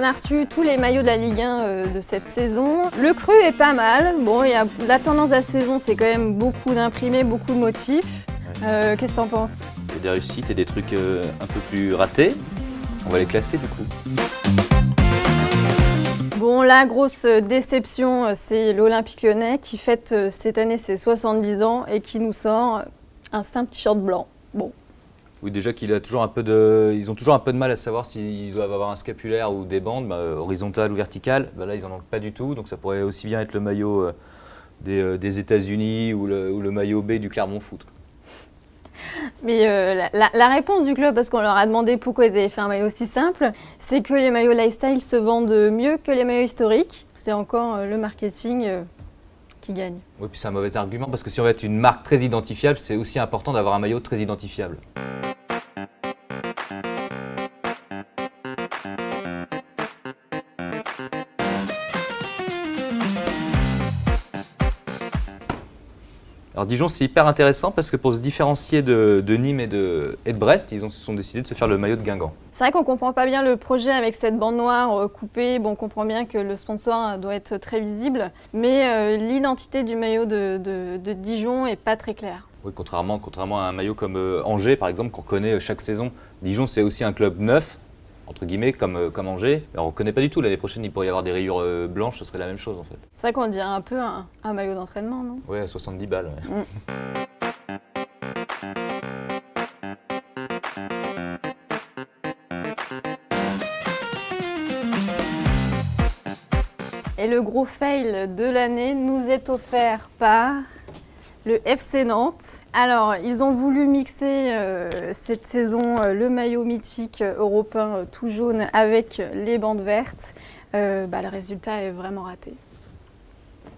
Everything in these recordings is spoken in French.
a reçu tous les maillots de la Ligue 1 de cette saison. Le cru est pas mal. Bon, la tendance de la saison, c'est quand même beaucoup d'imprimés, beaucoup de motifs. Qu'est-ce que t'en penses? Il y a des réussites et des trucs un peu plus ratés. On va les classer du coup. Bon, la grosse déception, c'est l'Olympique Lyonnais qui fête cette année ses 70 ans et qui nous sort un simple t-shirt blanc. Bon. Oui, déjà qu'ils ont toujours un peu de mal à savoir s'ils doivent avoir un scapulaire ou des bandes, horizontales ou verticales. Là, ils n'en ont pas du tout, donc ça pourrait aussi bien être le maillot des États-Unis ou le maillot B du Clermont Foot. Mais la réponse du club, parce qu'on leur a demandé pourquoi ils avaient fait un maillot aussi simple, c'est que les maillots lifestyle se vendent mieux que les maillots historiques. C'est encore le marketing qui gagne. Oui, puis c'est un mauvais argument, parce que si on veut être une marque très identifiable, c'est aussi important d'avoir un maillot très identifiable. Alors Dijon, c'est hyper intéressant parce que pour se différencier de Nîmes et de Brest, ils se sont décidés de se faire le maillot de Guingamp. C'est vrai qu'on ne comprend pas bien le projet avec cette bande noire coupée. Bon, on comprend bien que le sponsor doit être très visible, mais l'identité du maillot de Dijon n'est pas très claire. Oui, contrairement à un maillot comme Angers, par exemple, qu'on connaît chaque saison. Dijon, c'est aussi un club neuf, entre guillemets, comme Angers. Alors, on ne connaît pas du tout. L'année prochaine, il pourrait y avoir des rayures blanches, ce serait la même chose en fait. C'est vrai qu'on dirait un peu un maillot d'entraînement, non? Oui, à 70 balles. Ouais. Et le gros fail de l'année nous est offert par le FC Nantes. Alors, ils ont voulu mixer cette saison le maillot mythique européen tout jaune avec les bandes vertes. Le résultat est vraiment raté.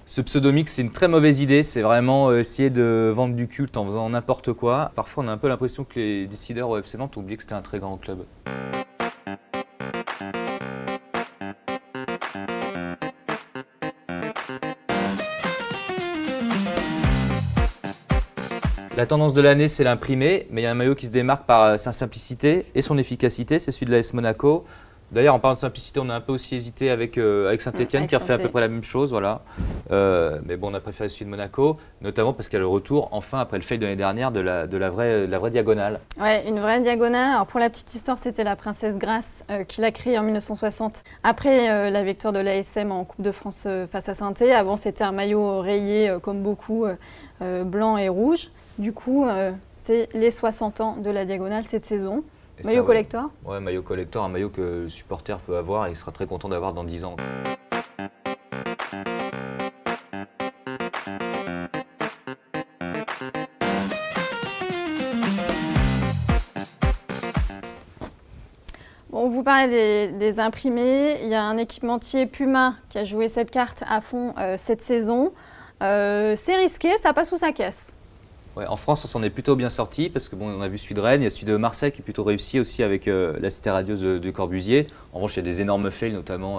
Ce pseudo-mix, c'est une très mauvaise idée. C'est vraiment essayer de vendre du culte en faisant n'importe quoi. Parfois, on a un peu l'impression que les décideurs au FC Nantes ont oublié que c'était un très grand club. La tendance de l'année, c'est l'imprimé, mais il y a un maillot qui se démarque par sa simplicité et son efficacité, c'est celui de l'AS Monaco. D'ailleurs, en parlant de simplicité, on a un peu aussi hésité avec Saint-Etienne qui a fait à peu près la même chose, voilà. Mais bon, on a préféré celui de Monaco, notamment parce qu'il y a le retour, enfin, après le fail de l'année dernière, de la vraie diagonale. Ouais, une vraie diagonale. Alors pour la petite histoire, c'était la princesse Grace qui l'a créée en 1960, après la victoire de l'ASM en Coupe de France face à Saint-Étienne. Avant, c'était un maillot rayé, comme beaucoup, blanc et rouge. Du coup, c'est les 60 ans de la diagonale cette saison. Et maillot collector? Ouais, maillot collector, un maillot que le supporter peut avoir et il sera très content d'avoir dans 10 ans. Bon, vous parlez des imprimés. Il y a un équipementier Puma qui a joué cette carte à fond cette saison. C'est risqué, ça passe sous sa caisse. Ouais, en France, on s'en est plutôt bien sorti parce que on a vu celui de Rennes, il y a celui de Marseille qui est plutôt réussi aussi avec la Cité radieuse de Corbusier. En revanche, il y a des énormes fails, notamment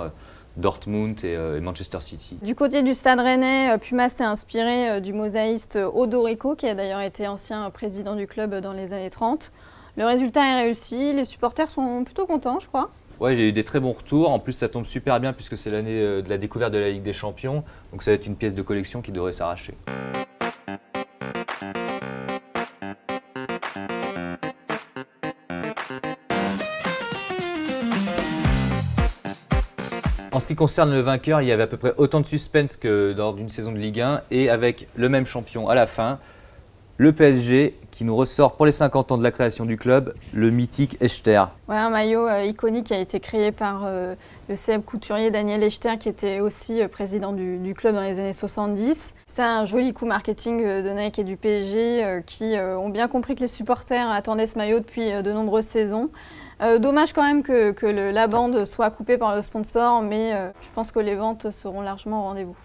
Dortmund et Manchester City. Du côté du Stade Rennais, Puma s'est inspiré du mosaïste Odorico, qui a d'ailleurs été ancien président du club dans les années 30. Le résultat est réussi, les supporters sont plutôt contents, je crois. Ouais, j'ai eu des très bons retours. En plus, ça tombe super bien puisque c'est l'année de la découverte de la Ligue des Champions. Donc ça va être une pièce de collection qui devrait s'arracher. En ce qui concerne le vainqueur, il y avait à peu près autant de suspense que lors d'une saison de Ligue 1 et avec le même champion à la fin, le PSG qui nous ressort pour les 50 ans de la création du club, le mythique Echter. Ouais, un maillot iconique qui a été créé par le célèbre couturier Daniel Echter qui était aussi président du club dans les années 70. C'est un joli coup marketing de Nike et du PSG qui ont bien compris que les supporters attendaient ce maillot depuis de nombreuses saisons. Dommage quand même que la bande soit coupée par le sponsor, mais je pense que les ventes seront largement au rendez-vous.